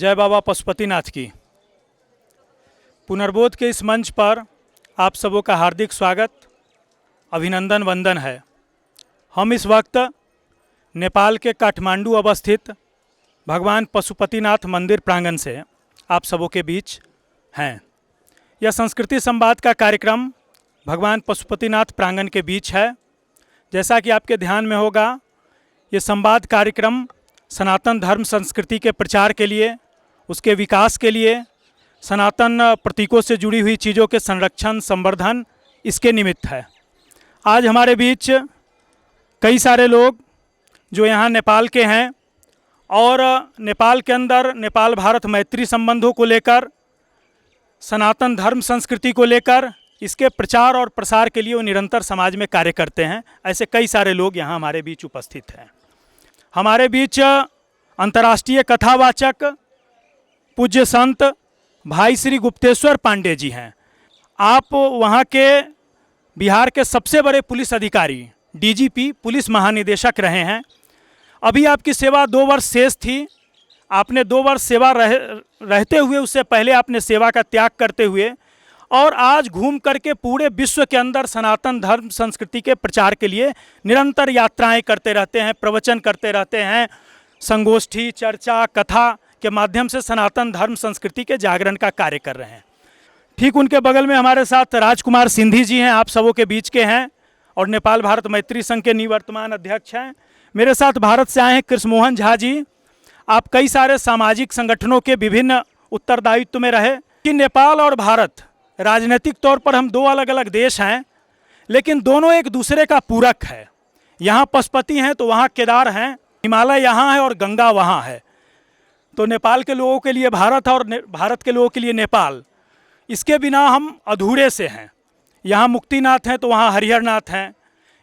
जय बाबा पशुपतिनाथ की। पुनर्बोध के इस मंच पर आप सबों का हार्दिक स्वागत, अभिनंदन, वंदन है। हम इस वक्त नेपाल के काठमांडू अवस्थित भगवान पशुपतिनाथ मंदिर प्रांगण से आप सबों के बीच हैं। यह संस्कृति संवाद का कार्यक्रम भगवान पशुपतिनाथ प्रांगण के बीच है। जैसा कि आपके ध्यान में होगा, ये संवाद कार्यक्रम सनातन धर्म संस्कृति के प्रचार के लिए, उसके विकास के लिए, सनातन प्रतीकों से जुड़ी हुई चीज़ों के संरक्षण, संवर्धन, इसके निमित्त है। आज हमारे बीच कई सारे लोग जो यहाँ नेपाल के हैं और नेपाल के अंदर नेपाल भारत मैत्री संबंधों को लेकर, सनातन धर्म संस्कृति को लेकर, इसके प्रचार और प्रसार के लिए वो निरंतर समाज में कार्य करते हैं। ऐसे कई सारे लोग यहाँ हमारे बीच उपस्थित हैं। हमारे बीच अंतर्राष्ट्रीय कथावाचक पूज्य संत भाई श्री गुप्तेश्वर पांडे जी हैं। आप वहाँ के बिहार के सबसे बड़े पुलिस अधिकारी, डीजीपी, पुलिस महानिदेशक रहे हैं। अभी आपकी सेवा 2 वर्ष शेष थी। आपने 2 वर्ष सेवा रहते हुए, उससे पहले आपने सेवा का त्याग करते हुए और आज घूम करके पूरे विश्व के अंदर सनातन धर्म संस्कृति के प्रचार के लिए निरंतर यात्राएं करते रहते हैं, प्रवचन करते रहते हैं, संगोष्ठी, चर्चा, कथा के माध्यम से सनातन धर्म संस्कृति के जागरण का कार्य कर रहे हैं। ठीक उनके बगल में हमारे साथ राजकुमार सिंधी जी हैं, आप सबों के बीच के हैं और नेपाल भारत मैत्री संघ के निवर्तमान अध्यक्ष हैं। मेरे साथ भारत से आए हैं कृष्ण मोहन झा जी। आप कई सारे सामाजिक संगठनों के विभिन्न उत्तरदायित्व में रहे। कि नेपाल और भारत राजनीतिक तौर पर हम 2 अलग अलग देश हैं, लेकिन दोनों एक दूसरे का पूरक है। यहाँ पशुपति हैं तो वहाँ केदार हैं, हिमालय यहाँ है और गंगा वहाँ है। तो नेपाल के लोगों के लिए भारत और भारत के लोगों के लिए नेपाल, इसके बिना हम अधूरे से हैं। यहाँ मुक्तिनाथ हैं तो वहाँ हरिहरनाथ हैं,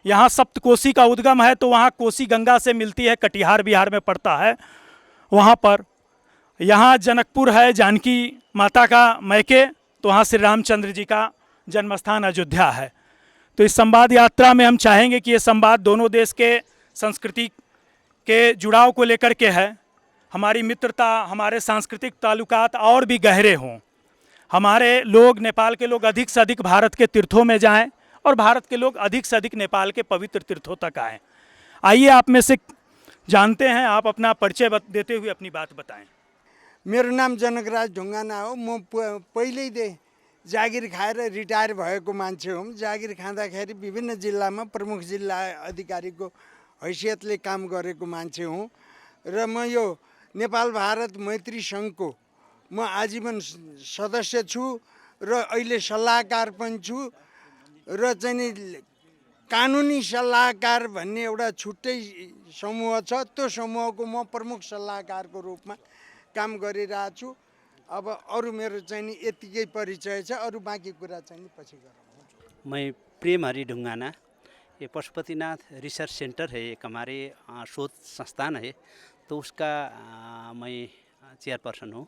यहाँ सप्तकोशी का उद्गम है तो वहाँ कोसी गंगा से मिलती है, कटिहार बिहार में पड़ता है वहाँ पर। यहाँ जनकपुर है, जानकी माता का मैके, तो वहाँ श्री रामचंद्र जी का जन्मस्थान अयोध्या है। तो इस संवाद यात्रा में हम चाहेंगे कि ये संवाद दोनों देश के संस्कृति के जुड़ाव को लेकर के है। हमारी मित्रता, हमारे सांस्कृतिक ताल्लुकात और भी गहरे हों। हमारे लोग, नेपाल के लोग अधिक से अधिक भारत के तीर्थों में जाएं और भारत के लोग अधिक से अधिक नेपाल के पवित्र तीर्थों तक आएँ। आइए आप में से जानते हैं, आप अपना परिचय देते हुए अपनी बात बताएं। मेरो नाम जनकराज ढुङ्गाना हो। म पहिल्यै जागिर खाएर रिटायर भएको मान्छे हुँ। जागिर खाँदाखेरि विभिन्न जिल्लामा प्रमुख जिल्ला अधिकारीको हैसियतले काम गरेको मान्छे हुँ र म यो नेपाल भारत मैत्री सङ्घको म आजीवन सदस्य छु र अहिले सल्लाहकार पनि छु र चाहिँ नि कानुनी सल्लाहकार भन्ने एउटा छुट्टै समूह छ। त्यो समूहको म प्रमुख सल्लाहकारको रूपमा काम गरिरहेको छु। अब अरू मेरो चाहिँ नि यतिकै परिचय छ, अरू बाँकी कुरा चाहिँ नि पछि गरौँ। मैं प्रेम हरि ढुंगाना, ये पशुपतिनाथ रिसर्च सेंटर है, एक हमारे शोध संस्थान है, तो उसका मैं चेयरपर्सन हूँ।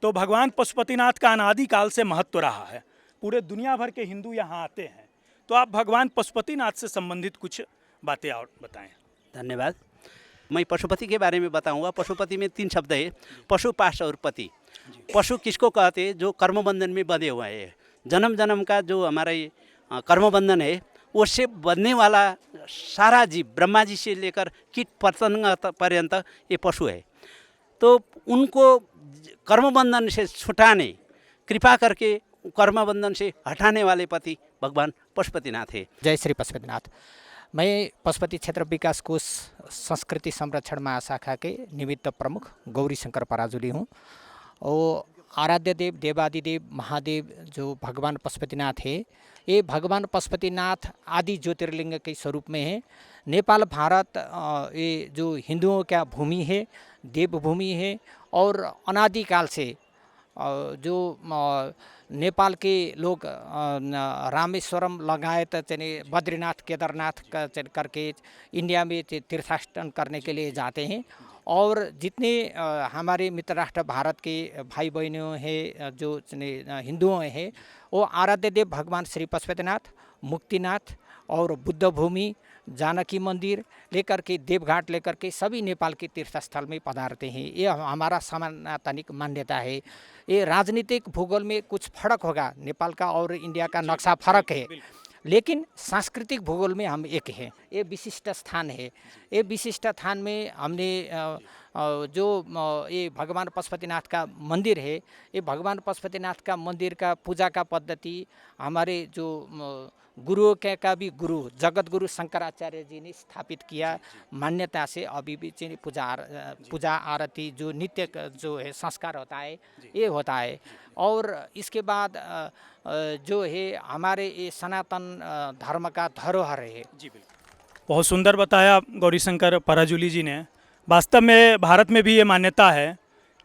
तो भगवान पशुपतिनाथ का अनादिकाल से महत्व रहा है। पूरे दुनिया भर के हिंदू यहाँ आते हैं। तो आप भगवान पशुपतिनाथ से संबंधित कुछ बातें और बताएं। धन्यवाद। मैं पशुपति के बारे में बताऊंगा। पशुपति में 3 शब्द है, पशु, पाश और पति। पशु किसको कहते हैं? जो कर्म बंधन में बंधे हुए हैं। जन्म जन्म का जो हमारा कर्म बंधन है, उससे बंधने वाला सारा जीव, ब्रह्मा जी से लेकर कीट पतंग पर्यंत ये पशु है। तो उनको कर्म बंधन से छुटाने, कृपा करके कर्म बंधन से हटाने वाले पति भगवान पशुपतिनाथ है। जय श्री पशुपतिनाथ। मैं पशुपति क्षेत्र विकास कोष संस्कृति संरक्षण महाशाखा के निमित्त प्रमुख गौरी शंकर पराजुली हूँ। और आराध्य देव, देवादिदेव, महादेव जो भगवान पशुपतिनाथ है, ये भगवान पशुपतिनाथ आदि ज्योतिर्लिंग के स्वरूप में है। नेपाल भारत ये जो हिंदुओं का भूमि है, देवभूमि है और अनादिकाल से जो नेपाल के लोग रामेश्वरम लगायत बद्रीनाथ, केदारनाथ का करके इंडिया में तीर्थाटन करने के लिए जाते हैं। और जितने हमारे मित्र राष्ट्र भारत के भाई बहनों हैं जो हिंदुओं हैं, वो आराध्य देव भगवान श्री पशुपतिनाथ, मुक्तिनाथ और बुद्ध भूमि, जानकी मंदिर लेकर के, देवघाट लेकर के सभी नेपाल के तीर्थ स्थल में पधारते हैं। ये हमारा सनातनिक मान्यता है। ये राजनीतिक भूगोल में कुछ फर्क होगा, नेपाल का और इंडिया का नक्शा फर्क है, लेकिन सांस्कृतिक भूगोल में हम एक हैं। ये विशिष्ट स्थान है। ये विशिष्ट स्थान में हमने जो ये भगवान पशुपतिनाथ का मंदिर है, ये भगवान पशुपतिनाथ का मंदिर का पूजा का पद्धति हमारे जो गुरुओं का भी गुरु जगत गुरु शंकराचार्य जी ने स्थापित किया। मान्यता से अभी भी पूजा आरती जो नित्य जो है संस्कार होता है, ये होता है। और इसके बाद जो है हमारे ये सनातन धर्म का धरोहर है। जी बिल्कुल, बहुत सुंदर बताया गौरीशंकर पराजुली जी ने। वास्तव में भारत में भी ये मान्यता है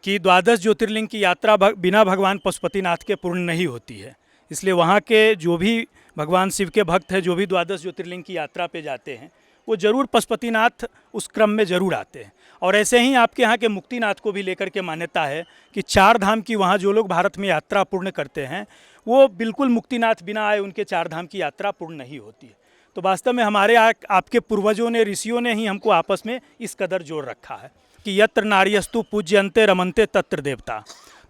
कि 12 ज्योतिर्लिंग की यात्रा बिना भगवान पशुपतिनाथ के पूर्ण नहीं होती है। इसलिए वहाँ के जो भी भगवान शिव के भक्त हैं, जो भी 12 ज्योतिर्लिंग की यात्रा पे जाते हैं, वो ज़रूर पशुपतिनाथ उस क्रम में ज़रूर आते हैं। और ऐसे ही आपके यहाँ के मुक्तिनाथ को भी लेकर के मान्यता है कि 4 धाम की वहाँ जो लोग भारत में यात्रा पूर्ण करते हैं, वो बिल्कुल मुक्तिनाथ बिना आए उनके 4 धाम की यात्रा पूर्ण नहीं होती है। तो वास्तव में हमारे आपके पूर्वजों ने, ऋषियों ने ही हमको आपस में इस कदर जोड़ रखा है कि यत्र नारीस्तु पूज्यन्ते रमन्ते तत्र देवता।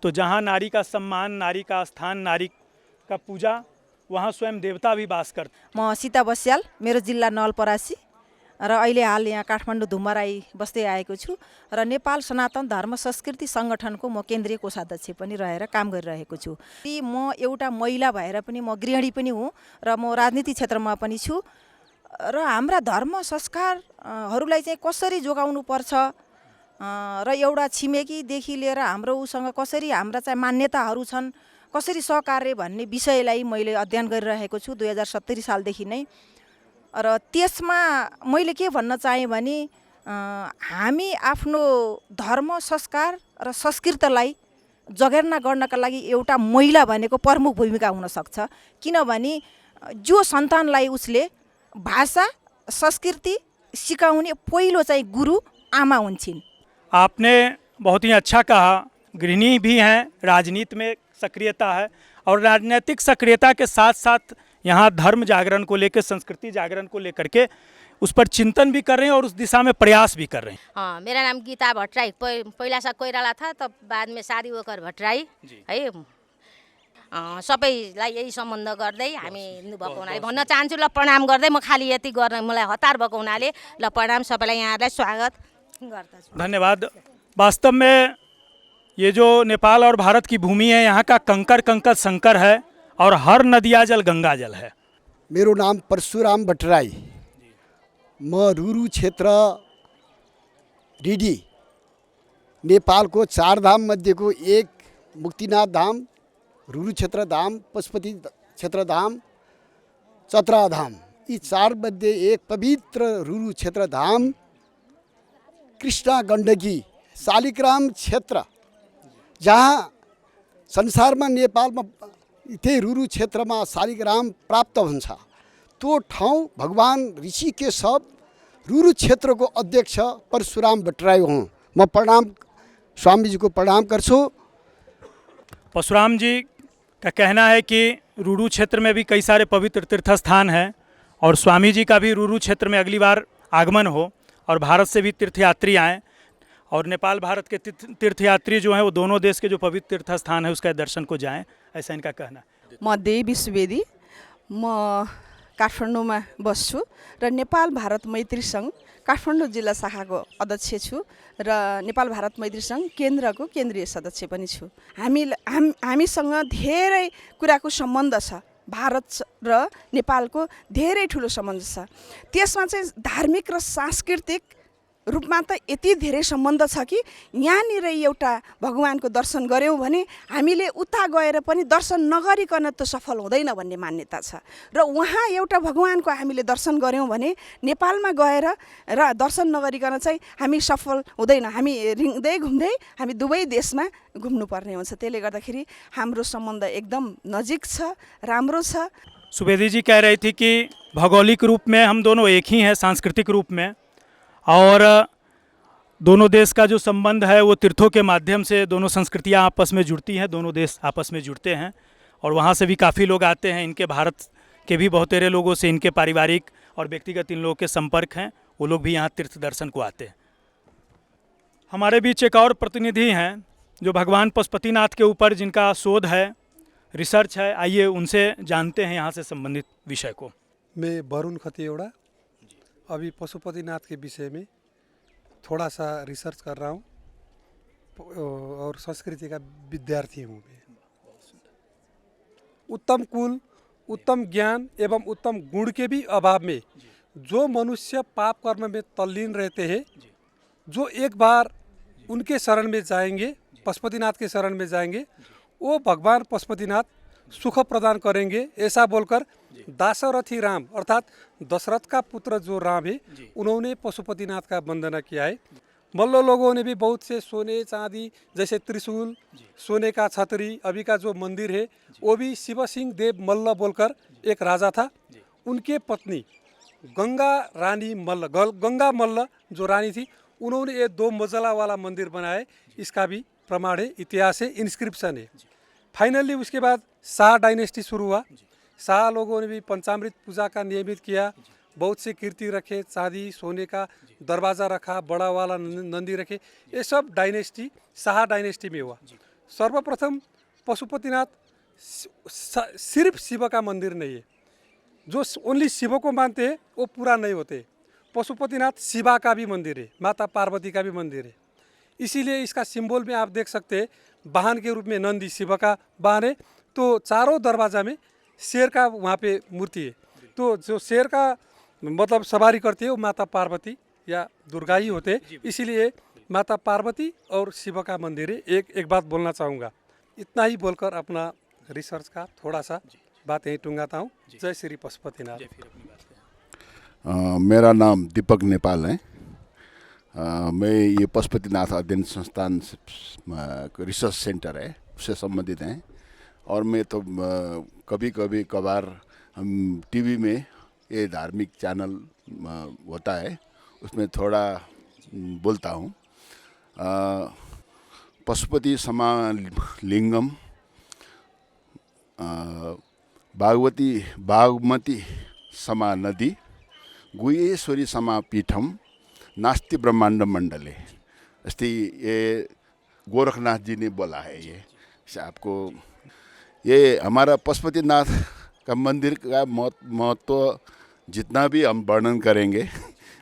तो जहाँ नारी का सम्मान, नारी का स्थान, नारी का पूजा, वहाँ स्वयं देवता भी वास करते। म सीता बस्याल, मेरो जिल्ला नवलपरासी र अहिले हाल यहाँ काठमाडौँ धुम्मराई बस्दै आएको छु र नेपाल सनातन धर्म संस्कृति सङ्गठनको म केन्द्रीय कोषाध्यक्ष पनि रहेर काम गरिरहेको छु। म एउटा महिला भएर पनि म गृहिणी पनि हुँ र म राजनीति क्षेत्रमा पनि छु र हाम्रा धर्म संस्कारहरूलाई चाहिँ कसरी जोगाउनु पर्छ र एउटा छिमेकीदेखि लिएर हाम्रो उसँग कसरी हाम्रा चाहिँ मान्यताहरू छन्, कसरी सहकार्य भन्ने विषयलाई मैले अध्ययन गरिरहेको छु 2070 सालदेखि नै। र त्यसमा मैले के भन्न चाहेँ भने हामी आफ्नो धर्म संस्कार र संस्कृतिलाई जगेर्ना गर्नका लागि एउटा महिला भनेको प्रमुख भूमिका हुनसक्छ। किनभने जो सन्तानलाई उसले भाषा संस्कृति सिकाउने पहिलो चाहिँ गुरु आमा हुन्छन्। आपने बहुत ही अच्छा कहा। गृहिणी भी हैं, राजनीति में सक्रियता है और राजनीतिक सक्रियता के साथ साथ यहाँ धर्म जागरण को लेकर, संस्कृति जागरण को लेकर के उस पर चिंतन भी कर रहे हैं और उस दिशा में प्रयास भी कर रहे हैं। मेरा नाम गीता भट्टराई, पहिला सा कोइराला था, तब बाद में शादी वकर भट्टराई है। सबैलाई यही सम्बन्ध गर्दै हामी हिन्दू भएको हुनाले भन्न चाहन्छु। ल प्रणाम गर्दै म खाली यति गर्न मलाई हतार भएको हुनाले ल प्रणाम, सबैलाई यहाँलाई स्वागत गर्दछु। धन्यवाद। वास्तव में ये जो नेपाल और भारत की भूमि है, यहाँ का कंकर कंकर शंकर है और हर नदिया जल गंगा जल है। मेरो नाम परशुराम भट्टराई, म रुरु क्षेत्र रिडी नेपालको 4 धाम मध्येको एक मुक्तिनाथ धाम, रुरु क्षेत्र धाम, पशुपति क्षेत्र धाम, चतरा धाम, यी 4 मध्ये एक पवित्र रुरु क्षेत्र धाम कृष्णा गण्डकी शालिग्राम क्षेत्र, जहाँ संसारमा नेपालमा त्यही रुरु क्षेत्रमा शालिग्राम प्राप्त हुन्छ। त्यो ठाउँ भगवान ऋषिकेश रुरु क्षेत्रको अध्यक्ष परशुराम भट्टराई हुँ। म प्रणाम, स्वामी जी को प्रणाम गर्छु। परशुराम जी का कहना है कि रुरु क्षेत्र में भी कई सारे पवित्र तीर्थ स्थान हैं और स्वामी जी का भी रुरु क्षेत्र में अगली बार आगमन हो और भारत से भी तीर्थयात्री आएँ और नेपाल भारत के तीर्थयात्री जो हैं वो दोनों देश के जो पवित्र तीर्थ स्थान है उसका दर्शन को जाएं, ऐसा इनका कहना है। म देवी सुवेदी, म काठमाडौँमा बस्छु र नेपाल भारत मैत्री सङ्घ काठमाडौँ जिल्ला शाखाको अध्यक्ष छु र नेपाल भारत मैत्री सङ्घ केन्द्रको केन्द्रीय सदस्य पनि छु। हामीसँग धेरै कुराको सम्बन्ध छ। भारत र नेपालको धेरै ठुलो सम्बन्ध छ। त्यसमा चाहिँ धार्मिक र सांस्कृतिक रूपमा त यति धेरै सम्बन्ध छ कि यहाँनिर एउटा भगवानको दर्शन गऱ्यौँ भने हामीले उता गएर पनि दर्शन नगरिकन त सफल हुँदैन भन्ने मान्यता छ। र उहाँ एउटा भगवानको हामीले दर्शन गऱ्यौँ भने नेपालमा गएर र दर्शन नगरिकन चाहिँ हामी सफल हुँदैन। हामी रिङ्दै घुम्दै हामी दुवै देशमा घुम्नुपर्ने हुन्छ। त्यसले गर्दाखेरि हाम्रो सम्बन्ध एकदम नजिक छ, राम्रो छ। सुवेदी जी कह रही थी कि भौगोलिक रूप में हम दोनों एक ही हैं, सांस्कृतिक रूप में, और दोनों देश का जो संबंध है वो तीर्थों के माध्यम से दोनों संस्कृतियां आपस में जुड़ती हैं, दोनों देश आपस में जुड़ते हैं और वहाँ से भी काफ़ी लोग आते हैं। इनके भारत के भी बहुतेरे लोगों से इनके पारिवारिक और व्यक्तिगत इन लोगों के संपर्क हैं, वो लोग भी यहाँ तीर्थ दर्शन को आते हैं। हमारे बीच एक और प्रतिनिधि हैं जो भगवान पशुपतिनाथ के ऊपर जिनका शोध है, रिसर्च है। आइए उनसे जानते हैं यहाँ से संबंधित विषय को। मैं वरुण खतिवड़ा अभी पशुपतिनाथ के विषय में थोड़ा सा रिसर्च कर रहा हूँ और संस्कृति का विद्यार्थी हूँ मैं। उत्तम कुल, उत्तम ज्ञान एवं उत्तम गुण के भी अभाव में जो मनुष्य पाप कर्म में तल्लीन रहते हैं, जो एक बार उनके शरण में जाएंगे, पशुपतिनाथ के शरण में जाएंगे, वो भगवान पशुपतिनाथ सुख प्रदान करेंगे, ऐसा बोलकर दाशरथी राम अर्थात दशरथ का पुत्र जो राम है, उन्होंने पशुपतिनाथ का वंदना किया है। मल्ल लोगों ने भी बहुत से सोने चांदी जैसे त्रिशूल, सोने का छतरी, अभी का जो मंदिर है वो भी शिव सिंह देव मल्ल बोलकर एक राजा था, उनके पत्नी गंगा रानी मल्ल, गंगा मल्ल जो रानी थी, उन्होंने ये 2 मंजिला वाला मंदिर बनाए। इसका भी प्रमाण है, इतिहास है, इंस्क्रिप्शन है। फाइनली उसके बाद शाह डायनेस्टी शुरू हुआ। शाह लोगों ने भी पंचामृत पूजा का नियमित किया, बहुत से कीर्ति रखे, चांदी सोने का दरवाज़ा रखा, बड़ा वाला नंदी रखे। ये सब डायनेस्टी शाह डायनेस्टी में हुआ। सर्वप्रथम पशुपतिनाथ सिर्फ शिव का मंदिर नहीं है, जो ओनली शिव को मानते हैं वो पूरा नहीं होते। पशुपतिनाथ शिवा का भी मंदिर है, माता पार्वती का भी मंदिर है। इसीलिए इसका सिंबल में आप देख सकते हैं, वाहन के रूप में नंदी शिव का वाहन है, तो चारों दरवाज़ा में शेर का वहाँ पे मूर्ति है। तो जो शेर का मतलब सवारी करती है वो माता पार्वती या दुर्गा ही होते हैं, इसीलिए माता पार्वती और शिव का मंदिर है। एक बात बोलना चाहूँगा, इतना ही बोलकर अपना रिसर्च का थोड़ा सा बात यहीं टूंगाता हूँ। जय श्री पशुपतिनाथ। मेरा नाम दीपक नेपाल है। मैं ये पशुपतिनाथ अध्ययन संस्थान रिसर्च सेंटर है उससे संबंधित हैं और मैं तो कभी कभार हम टीवी में ये धार्मिक चैनल होता है उसमें थोड़ा बोलता हूँ। पशुपति समालिंगम बागमती समा नदी गुहेश्वरी समापीठम नास्ति ब्रह्मांड मंडले। अस्ति ये गोरखनाथ जी ने बोला है। ये आपको ये हमारा पशुपतिनाथ का मंदिर का महत्व जितना भी हम वर्णन करेंगे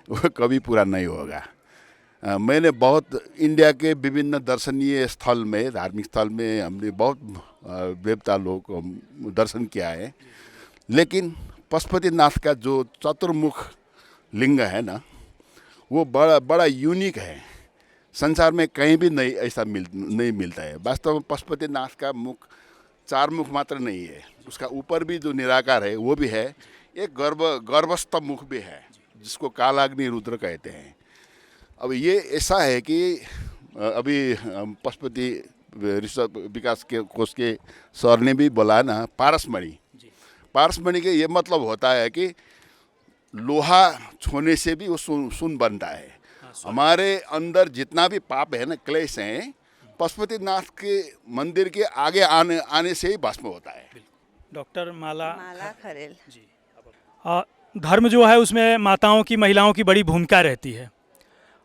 वो कभी पूरा नहीं होगा। मैंने बहुत इंडिया के विभिन्न दर्शनीय स्थल में, धार्मिक स्थल में हमने बहुत देवता लोग को दर्शन किया है, लेकिन पशुपतिनाथ का जो चतुर्मुख लिंग है ना, वो बड़ा यूनिक है। संसार में कहीं भी नहीं ऐसा नहीं मिलता है। वास्तव में पशुपतिनाथ का मुख 4 मुख मात्र नहीं है, उसका ऊपर भी जो निराकार है वो भी है, एक गर्भस्थ मुख भी है जिसको कालाग्नि रुद्र कहते हैं। अब ये ऐसा है कि अभी पशुपति रिसर्च विकास के कोष के सर ने भी बोला ना, पारसमणि के ये मतलब होता है कि लोहा छूने से भी वो सुन बनता है। हमारे अंदर जितना भी पाप है ना, क्लेश हैं, पशुपतिनाथ के मंदिर के आगे आने से ही भस्म होता है। डॉक्टर माला खरेल जी। धर्म जो है उसमें माताओं की, महिलाओं की बड़ी भूमिका रहती है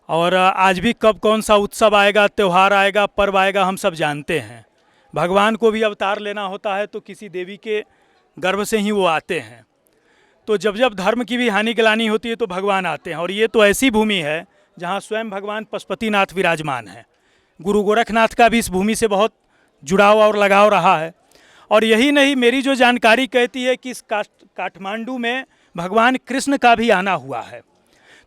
और आज भी कब कौन सा उत्सव आएगा, त्यौहार आएगा, पर्व आएगा, हम सब जानते हैं। भगवान को भी अवतार लेना होता है तो किसी देवी के गर्भ से ही वो आते हैं। तो जब जब धर्म की भी हानि गिलानी होती है तो भगवान आते हैं और ये तो ऐसी भूमि है जहाँ स्वयं भगवान पशुपतिनाथ विराजमान है। गुरु गोरखनाथ का भी इस भूमि से बहुत जुड़ाव और लगाव रहा है। और यही नहीं, मेरी जो जानकारी कहती है कि इस काठमांडू में भगवान कृष्ण का भी आना हुआ है।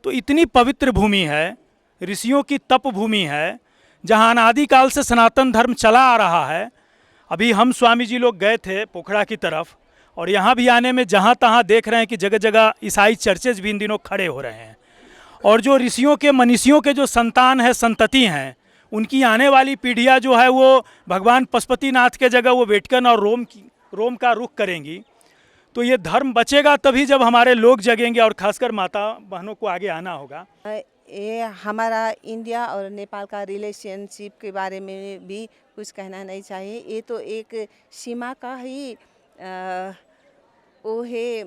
तो इतनी पवित्र भूमि है, ऋषियों की तप भूमि है, जहाँ अनादिकाल से सनातन धर्म चला आ रहा है। अभी हम स्वामी जी लोग गए थे पोखरा की तरफ और यहाँ भी आने में जहाँ तहाँ देख रहे हैं कि जगह जगह ईसाई चर्चेज भी इन दिनों खड़े हो रहे हैं। और जो ऋषियों के, मनीषियों के जो संतान है, संतति हैं, उनकी आने वाली पीढ़ियाँ जो है वो भगवान पशुपतिनाथ के जगह वो वेटिकन और रोम का रुख करेंगी। तो ये धर्म बचेगा तभी जब हमारे लोग जगेंगे और खासकर माता बहनों को आगे आना होगा। ये हमारा इंडिया और नेपाल का रिलेशनशिप के बारे में भी कुछ कहना नहीं चाहिए। ये तो एक सीमा का ही वो है,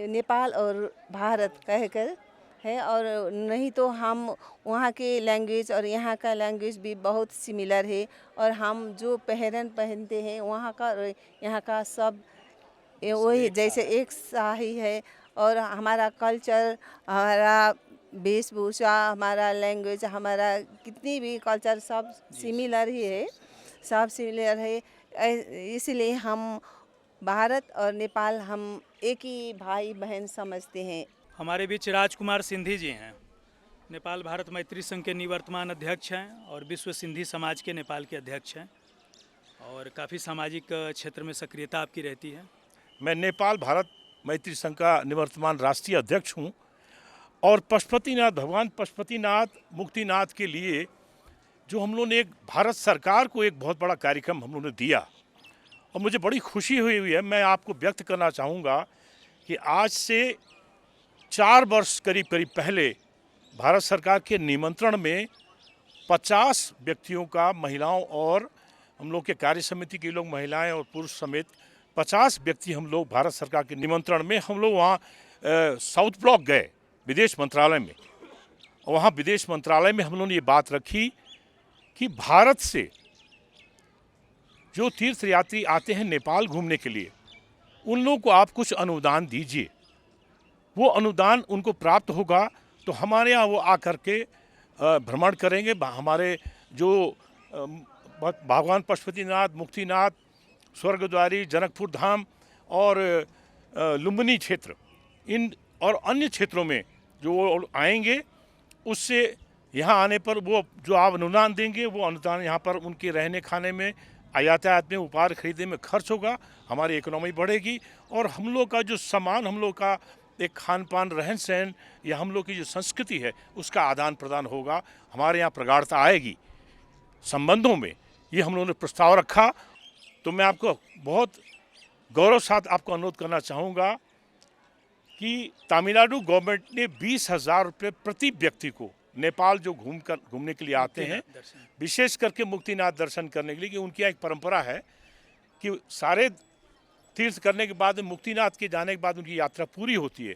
नेपाल और भारत कहकर है। और नहीं तो हम वहाँ के लैंग्वेज और यहाँ का लैंग्वेज भी बहुत सिमिलर है। और हम जो पहनते हैं वहाँ का और यहाँ का सब वही जैसे एक सा ही है। और हमारा कल्चर, हमारा वेशभूषा, हमारा लैंग्वेज, हमारा कितनी भी कल्चर सब सिमिलर ही है, सब सिमिलर है। इसलिए हम भारत और नेपाल हम एक ही भाई बहन समझते हैं। हमारे बीच राजकुमार सिंधी जी हैं, नेपाल भारत मैत्री संघ के निवर्तमान अध्यक्ष हैं और विश्व सिंधी समाज के नेपाल के अध्यक्ष हैं, और काफ़ी सामाजिक क्षेत्र में सक्रियता आपकी रहती है। मैं नेपाल भारत मैत्री संघ का निवर्तमान राष्ट्रीय अध्यक्ष हूँ और पशुपतिनाथ, भगवान पशुपतिनाथ मुक्तिनाथ के लिए जो हम लोगों ने एक भारत सरकार को एक बहुत बड़ा कार्यक्रम हम लोगों ने दिया और मुझे बड़ी खुशी हुई है। मैं आपको व्यक्त करना चाहूँगा कि आज से 4 वर्ष करीब पहले भारत सरकार के निमंत्रण में 50 व्यक्तियों का, महिलाओं और हम लोग के कार्य समिति के लोग, महिलाएं और पुरुष समेत 50 व्यक्ति हम लोग भारत सरकार के निमंत्रण में हम लोग वहाँ साउथ ब्लॉक गए विदेश मंत्रालय में। और वहाँ विदेश मंत्रालय में हम लोगों ने ये बात रखी कि भारत से जो तीर्थ यात्री आते हैं नेपाल घूमने के लिए, उन लोगों को आप कुछ अनुदान दीजिए। वो अनुदान उनको प्राप्त होगा तो हमारे यहाँ वो आकर के भ्रमण करेंगे। हमारे जो भगवान पशुपतिनाथ, मुक्तिनाथ, स्वर्गद्वारी, जनकपुर धाम और लुम्बिनी क्षेत्र, इन और अन्य क्षेत्रों में जो वो आएंगे, उससे यहाँ आने पर वो जो आप अनुदान देंगे वो अनुदान यहाँ पर उनके रहने खाने में, यातायात में, उपहार खरीदने में खर्च होगा। हमारी इकोनॉमी बढ़ेगी और हम लोग का जो सामान, हम लोग का एक खान पान, रहन सहन या हम लोग की जो संस्कृति है उसका आदान प्रदान होगा। हमारे यहाँ प्रगाढ़ता आएगी संबंधों में। ये हम लोगों ने प्रस्ताव रखा। तो मैं आपको बहुत गौरव साथ आपको अनुरोध करना चाहूँगा कि तमिलनाडु गवर्नमेंट ने 20,000 रुपये प्रति व्यक्ति को, नेपाल जो घूमने के लिए आते हैं, विशेष करके मुक्तिनाथ दर्शन करने के लिए, कि उनकी एक परंपरा है कि सारे तीर्थ करने के बाद, मुक्तिनाथ के जाने के बाद उनकी यात्रा पूरी होती है,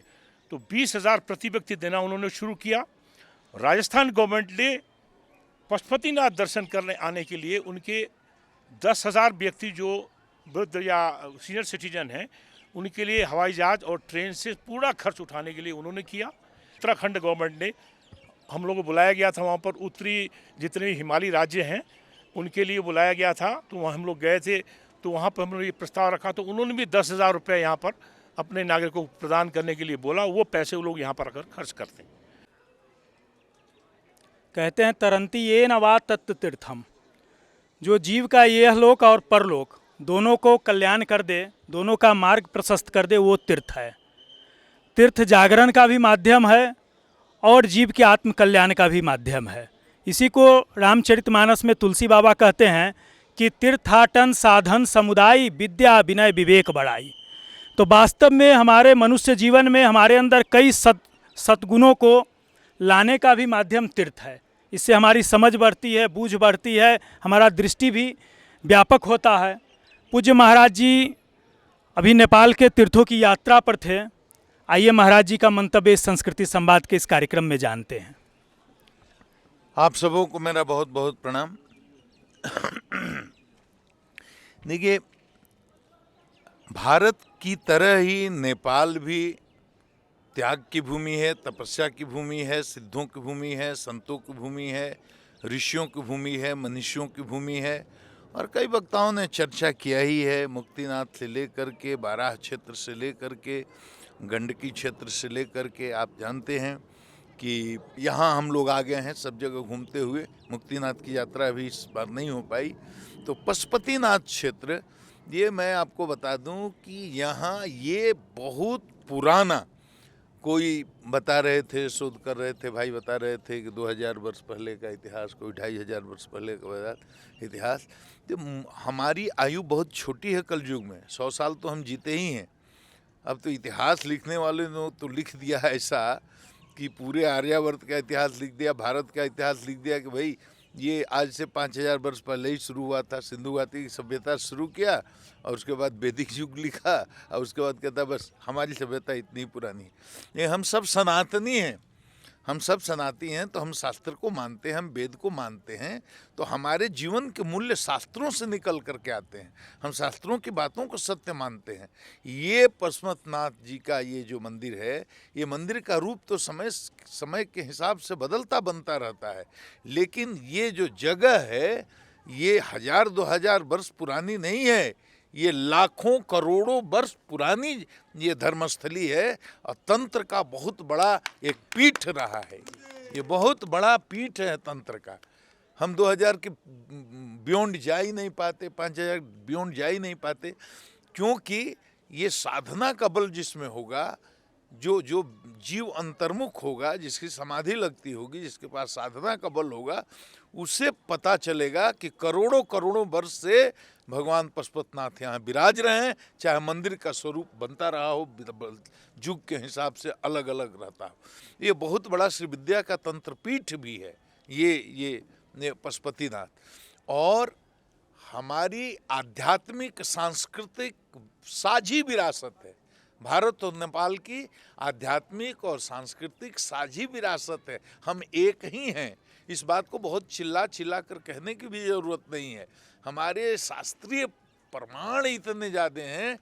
तो 20,000 प्रति व्यक्ति देना उन्होंने शुरू किया। राजस्थान गवर्नमेंट ने पशुपतिनाथ दर्शन करने आने के लिए उनके 10,000 व्यक्ति जो वृद्ध या सीनियर सिटीजन हैं, उनके लिए हवाई जहाज और ट्रेन से पूरा खर्च उठाने के लिए उन्होंने किया। उत्तराखंड गवर्नमेंट ने, हम लोगों को बुलाया गया था वहाँ पर, उत्तरी जितने भी हिमालयी राज्य हैं उनके लिए बुलाया गया था, तो वहाँ हम लोग गए थे। तो वहाँ पर हमने ये प्रस्ताव रखा, तो उन्होंने भी 10,000 रुपये यहाँ पर अपने नागरिकों को प्रदान करने के लिए बोला। वो पैसे वो लोग यहाँ पर आकर खर्च करते हैं। कहते हैं तरंती ये नवा तत्व तीर्थम, जो जीव का यह लोक और परलोक दोनों को कल्याण कर दे, दोनों का मार्ग प्रशस्त कर दे, वो तीर्थ है। तीर्थ जागरण का भी माध्यम है और जीव के आत्म कल्याण का भी माध्यम है। इसी को रामचरितमानस में तुलसी बाबा कहते हैं कि तीर्थाटन साधन समुदाय, विद्या विनय विवेक बढ़ाई। तो वास्तव में हमारे मनुष्य जीवन में हमारे अंदर कई सद्गुणों को लाने का भी माध्यम तीर्थ है। इससे हमारी समझ बढ़ती है, बूझ बढ़ती है, हमारा दृष्टि भी व्यापक होता है। पूज्य महाराज जी अभी नेपाल के तीर्थों की यात्रा पर थे। आइए महाराज जी का मंतव्य इस संस्कृति संवाद के इस कार्यक्रम में जानते हैं। आप सबों को मेरा बहुत बहुत प्रणाम। देखिए, भारत की तरह ही नेपाल भी त्याग की भूमि है, तपस्या की भूमि है, सिद्धों की भूमि है, संतों की भूमि है, ऋषियों की भूमि है, मनीषियों की भूमि है। और कई वक्ताओं ने चर्चा किया ही है, मुक्तिनाथ से लेकर के, बाराह क्षेत्र से लेकर के, गंडकी क्षेत्र से लेकर के। आप जानते हैं कि यहाँ हम लोग आ गए हैं सब जगह घूमते हुए। मुक्तिनाथ की यात्रा अभी इस बार नहीं हो पाई। तो पशुपतिनाथ क्षेत्र, ये मैं आपको बता दूं कि यहाँ ये बहुत पुराना, कोई बता रहे थे, शोध कर रहे थे भाई, बता रहे थे कि 2000 वर्ष पहले का इतिहास, कोई 2500 वर्ष पहले का इतिहास। तो हमारी आयु बहुत छोटी है कलयुग में, 100 साल तो हम जीते ही हैं। अब तो इतिहास लिखने वाले ने तो लिख दिया है ऐसा कि पूरे आर्यावर्त का इतिहास लिख दिया, भारत का इतिहास लिख दिया कि भाई ये आज से 5000 वर्ष पहले ही शुरू हुआ था, सिंधु घाटी की सभ्यता शुरू किया और उसके बाद वैदिक युग लिखा और उसके बाद कहता बस हमारी सभ्यता इतनी पुरानी है। ये हम सब सनातनी हैं, हम सब सनातनी हैं, तो हम शास्त्र को मानते हैं, हम वेद को मानते हैं, तो हमारे जीवन के मूल्य शास्त्रों से निकल करके आते हैं, हम शास्त्रों की बातों को सत्य मानते हैं। ये पशुपतिनाथ जी का ये जो मंदिर है, ये मंदिर का रूप तो समय के हिसाब से बदलता बनता रहता है, लेकिन ये जो जगह है ये 1000-2000 वर्ष पुरानी नहीं है, ये लाखों करोड़ों वर्ष पुरानी ये धर्मस्थली है और तंत्र का बहुत बड़ा एक पीठ रहा है। ये बहुत बड़ा पीठ है तंत्र का। हम 2000 के बियॉन्ड जा ही नहीं पाते, 5000 बियॉन्ड जा ही नहीं पाते, क्योंकि ये साधना का बल जिसमें होगा, जो जीव अंतर्मुख होगा, जिसकी समाधि लगती होगी, जिसके पास साधना का बल होगा, उसे पता चलेगा कि करोड़ों करोड़ों वर्ष से भगवान पशुपतिनाथ यहाँ विराज रहे हैं, चाहे मंदिर का स्वरूप बनता रहा हो, युग के हिसाब से अलग अलग रहता हो। ये बहुत बड़ा श्री विद्या का तंत्रपीठ भी है ये पशुपतिनाथ, और हमारी आध्यात्मिक सांस्कृतिक साझी विरासत है। भारत और नेपाल की आध्यात्मिक और सांस्कृतिक साझी विरासत है, हम एक ही हैं। इस बात को बहुत चिल्ला कर कहने की भी ज़रूरत नहीं है। हमारे शास्त्रीय प्रमाण इतने ज़्यादा हैं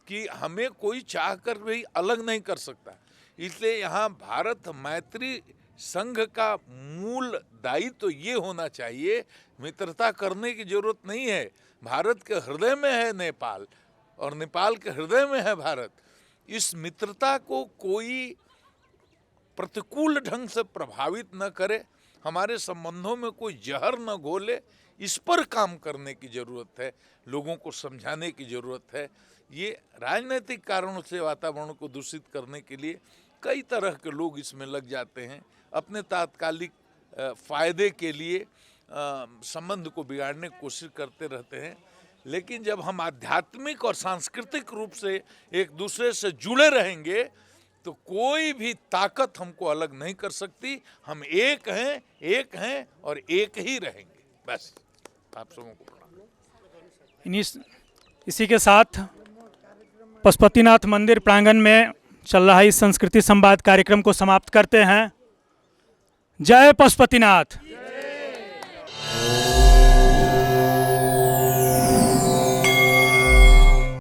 कि हमें कोई चाह कर भी अलग नहीं कर सकता। इसलिए यहाँ भारत मैत्री संघ का मूल दायित्व तो ये होना चाहिए, मित्रता करने की जरूरत नहीं है। भारत के हृदय में है नेपाल और नेपाल के हृदय में है भारत। इस मित्रता को कोई प्रतिकूल ढंग से प्रभावित न करे, हमारे संबंधों में कोई जहर न घोले, इस पर काम करने की ज़रूरत है, लोगों को समझाने की ज़रूरत है। ये राजनीतिक कारणों से वातावरण को दूषित करने के लिए कई तरह के लोग इसमें लग जाते हैं, अपने तात्कालिक फ़ायदे के लिए संबंध को बिगाड़ने की कोशिश करते रहते हैं। लेकिन जब हम आध्यात्मिक और सांस्कृतिक रूप से एक दूसरे से जुड़े रहेंगे तो कोई भी ताकत हमको अलग नहीं कर सकती। हम एक हैं और एक ही रहेंगे। बस आप सबों को प्रणाम। इसी के साथ पशुपतिनाथ मंदिर प्रांगण में चल रहा इस संस्कृति संवाद कार्यक्रम को समाप्त करते हैं। जय पशुपतिनाथ।